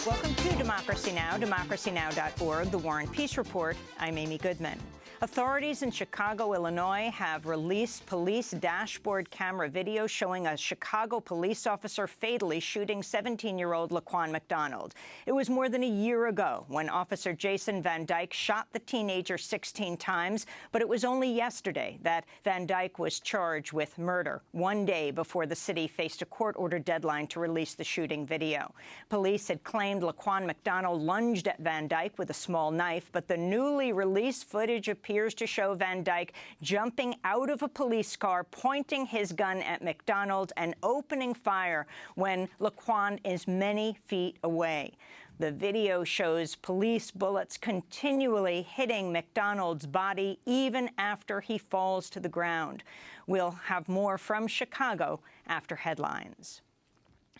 Welcome to Democracy Now!, democracynow.org, The War and Peace Report. I'm Amy Goodman. Authorities in Chicago, Illinois, have released police dashboard camera video showing a Chicago police officer fatally shooting 17-year-old Laquan McDonald. It was more than a year ago when Officer Jason Van Dyke shot the teenager 16 times, but it was only yesterday that Van Dyke was charged with murder, one day before the city faced a court-ordered deadline to release the shooting video. Police had claimed Laquan McDonald lunged at Van Dyke with a small knife, but the newly released footage appears to show Van Dyke jumping out of a police car, pointing his gun at McDonald and opening fire when Laquan is many feet away. The video shows police bullets continually hitting McDonald's body even after he falls to the ground. We'll have more from Chicago after headlines.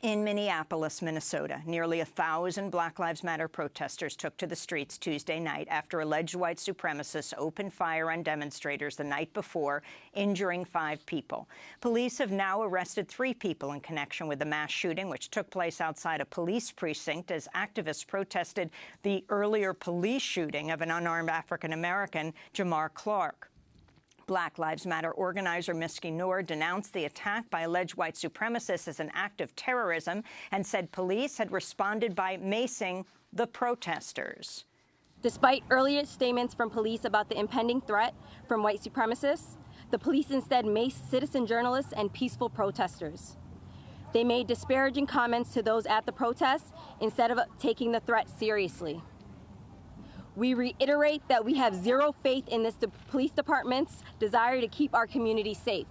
In Minneapolis, Minnesota, nearly 1,000 Black Lives Matter protesters took to the streets Tuesday night after alleged white supremacists opened fire on demonstrators the night before, injuring 5 people. Police have now arrested 3 people in connection with the mass shooting, which took place outside a police precinct as activists protested the earlier police shooting of an unarmed African-American, Jamar Clark. Black Lives Matter organizer Miski Noor denounced the attack by alleged white supremacists as an act of terrorism and said police had responded by macing the protesters. Despite earlier statements from police about the impending threat from white supremacists, the police instead maced citizen journalists and peaceful protesters. They made disparaging comments to those at the protests instead of taking the threat seriously. We reiterate that we have zero faith in this police department's desire to keep our community safe.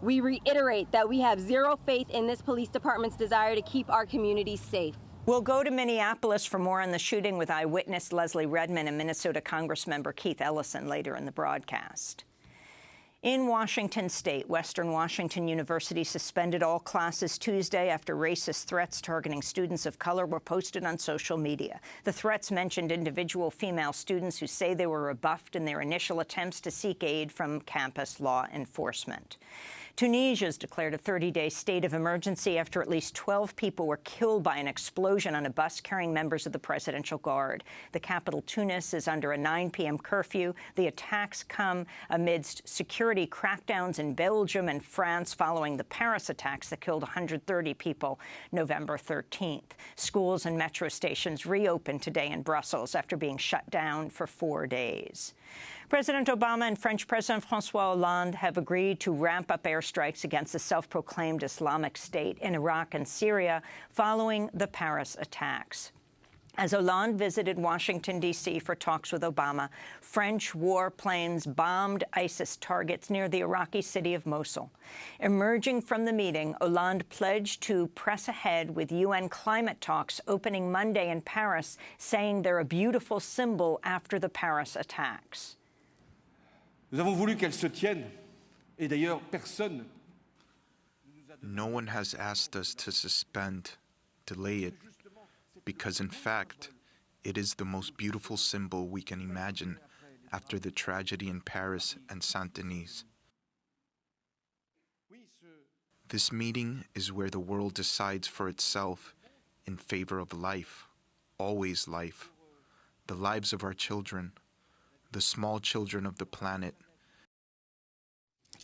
We reiterate that we have zero faith in this police department's desire to keep our communities safe. We'll go to Minneapolis for more on the shooting with eyewitness Leslie Redmond and Minnesota Congressmember Keith Ellison later in the broadcast. In Washington state, Western Washington University suspended all classes Tuesday after racist threats targeting students of color were posted on social media. The threats mentioned individual female students who say they were rebuffed in their initial attempts to seek aid from campus law enforcement. Tunisia's declared a 30-day state of emergency after at least 12 people were killed by an explosion on a bus carrying members of the Presidential Guard. The capital, Tunis, is under a 9 p.m. curfew. The attacks come amidst security crackdowns in Belgium and France following the Paris attacks that killed 130 people November 13th. Schools and metro stations reopened today in Brussels after being shut down for 4 days. President Obama and French President François Hollande have agreed to ramp up airstrikes against the self-proclaimed Islamic State in Iraq and Syria following the Paris attacks. As Hollande visited Washington, D.C. for talks with Obama, French warplanes bombed ISIS targets near the Iraqi city of Mosul. Emerging from the meeting, Hollande pledged to press ahead with UN climate talks opening Monday in Paris, saying they're a beautiful symbol after the Paris attacks. Nous avons voulu qu'elle se tienne, et d'ailleurs personne. No one has asked us to suspend, delay it, because in fact, it is the most beautiful symbol we can imagine after the tragedy in Paris and Saint-Denis. This meeting is where the world decides for itself in favor of life, always life, the lives of our children, the small children of the planet.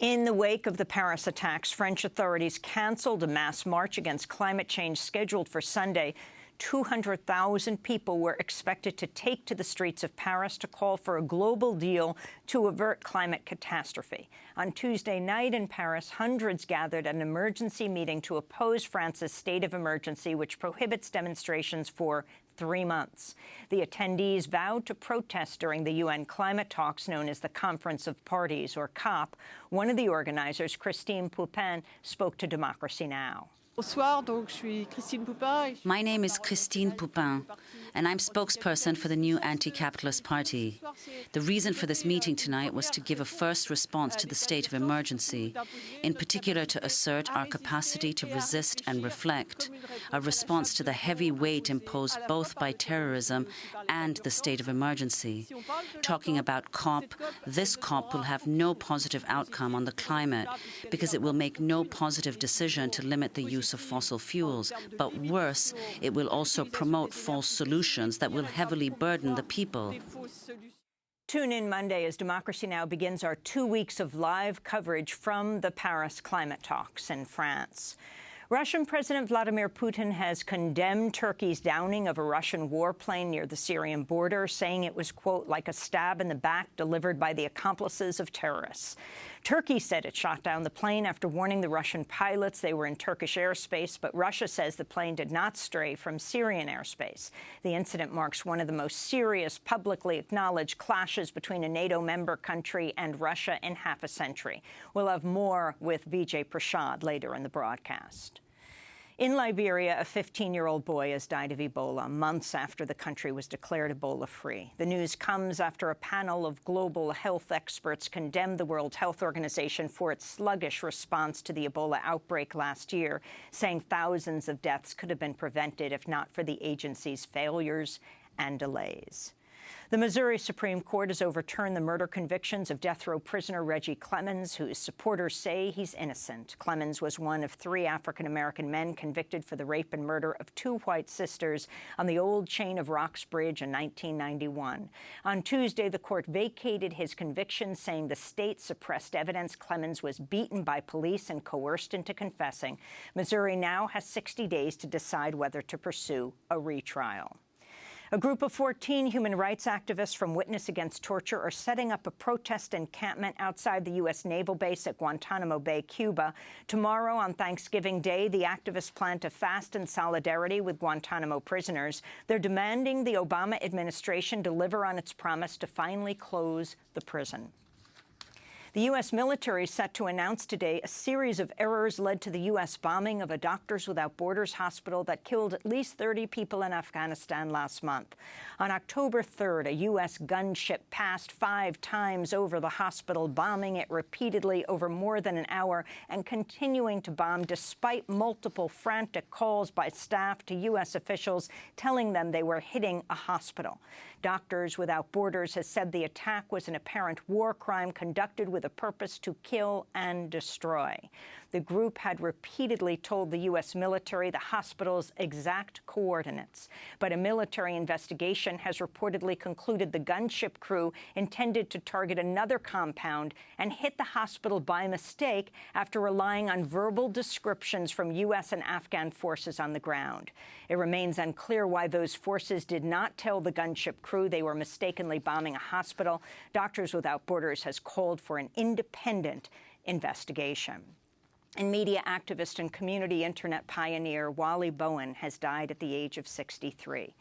In the wake of the Paris attacks, French authorities canceled a mass march against climate change scheduled for Sunday. 200,000 people were expected to take to the streets of Paris to call for a global deal to avert climate catastrophe. On Tuesday night in Paris, hundreds gathered at an emergency meeting to oppose France's state of emergency, which prohibits demonstrations for 3 months. The attendees vowed to protest during the UN climate talks known as the Conference of Parties, or COP. One of the organizers, Christine Poupin, spoke to Democracy Now! My name is Christine Poupin, and I'm spokesperson for the new anti-capitalist party. The reason for this meeting tonight was to give a first response to the state of emergency, in particular to assert our capacity to resist and reflect, a response to the heavy weight imposed both by terrorism and the state of emergency. Talking about COP, this COP will have no positive outcome on the climate because it will make no positive decision to limit the use of fossil fuels, but worse, it will also promote false solutions that will heavily burden the people. Tune in Monday as Democracy Now! Begins our 2 weeks of live coverage from the Paris climate talks in France. Russian President Vladimir Putin has condemned Turkey's downing of a Russian warplane near the Syrian border, saying it was, quote, like a stab in the back delivered by the accomplices of terrorists. Turkey said it shot down the plane after warning the Russian pilots they were in Turkish airspace, but Russia says the plane did not stray from Syrian airspace. The incident marks one of the most serious publicly acknowledged clashes between a NATO member country and Russia in half a century. We'll have more with Vijay Prashad later in the broadcast. In Liberia, a 15-year-old boy has died of Ebola months after the country was declared Ebola-free. The news comes after a panel of global health experts condemned the World Health Organization for its sluggish response to the Ebola outbreak last year, saying thousands of deaths could have been prevented if not for the agency's failures and delays. The Missouri Supreme Court has overturned the murder convictions of death row prisoner Reggie Clemens, whose supporters say he's innocent. Clemens was one of 3 African-American men convicted for the rape and murder of 2 white sisters on the old Chain of Rocks Bridge in 1991. On Tuesday, the court vacated his conviction, saying the state suppressed evidence Clemens was beaten by police and coerced into confessing. Missouri now has 60 days to decide whether to pursue a retrial. A group of 14 human rights activists from Witness Against Torture are setting up a protest encampment outside the U.S. naval base at Guantanamo Bay, Cuba. Tomorrow, on Thanksgiving Day, the activists plan to fast in solidarity with Guantanamo prisoners. They're demanding the Obama administration deliver on its promise to finally close the prison. The U.S. military is set to announce today a series of errors led to the U.S. bombing of a Doctors Without Borders hospital that killed at least 30 people in Afghanistan last month. On October 3rd, a U.S. gunship passed 5 times over the hospital, bombing it repeatedly over more than an hour and continuing to bomb despite multiple frantic calls by staff to U.S. officials telling them they were hitting a hospital. Doctors Without Borders has said the attack was an apparent war crime conducted with a purpose to kill and destroy. The group had repeatedly told the U.S. military the hospital's exact coordinates, but a military investigation has reportedly concluded the gunship crew intended to target another compound and hit the hospital by mistake after relying on verbal descriptions from U.S. and Afghan forces on the ground. It remains unclear why those forces did not tell the gunship crew they were mistakenly bombing a hospital. Doctors Without Borders has called for an independent investigation. And media activist and community internet pioneer Wally Bowen has died at the age of 63.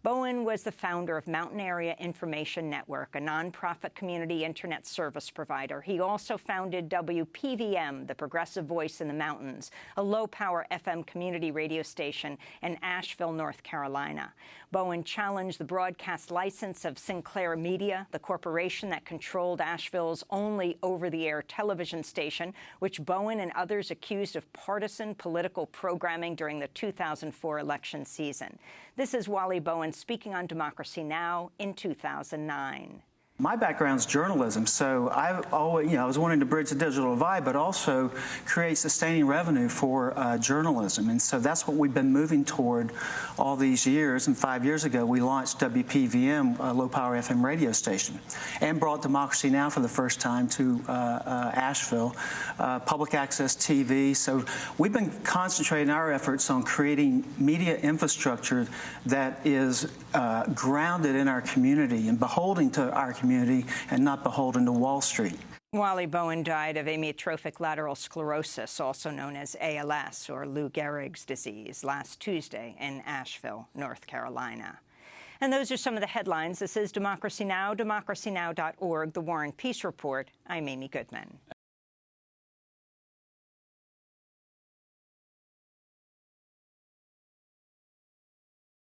Bowen was the founder of Mountain Area Information Network, a nonprofit community internet service provider. He also founded WPVM, the Progressive Voice in the Mountains, a low-power FM community radio station in Asheville, North Carolina. Bowen challenged the broadcast license of Sinclair Media, the corporation that controlled Asheville's only over-the-air television station, which Bowen and others accused of partisan political programming during the 2004 election season. This is Wally Bowen speaking on Democracy Now! In 2009. My background's journalism, so I've always, I was wanting to bridge the digital divide, but also create sustaining revenue for journalism. And so that's what we've been moving toward all these years. And 5 years ago, we launched WPVM, a low-power FM radio station, and brought Democracy Now! For the first time to Asheville, public access TV. So we've been concentrating our efforts on creating media infrastructure that is grounded in our community and beholden to our community and not beholden to Wall Street. Wally Bowen died of amyotrophic lateral sclerosis, also known as ALS, or Lou Gehrig's disease, last Tuesday in Asheville, North Carolina. And those are some of the headlines. This is Democracy Now!, democracynow.org, The War and Peace Report. I'm Amy Goodman.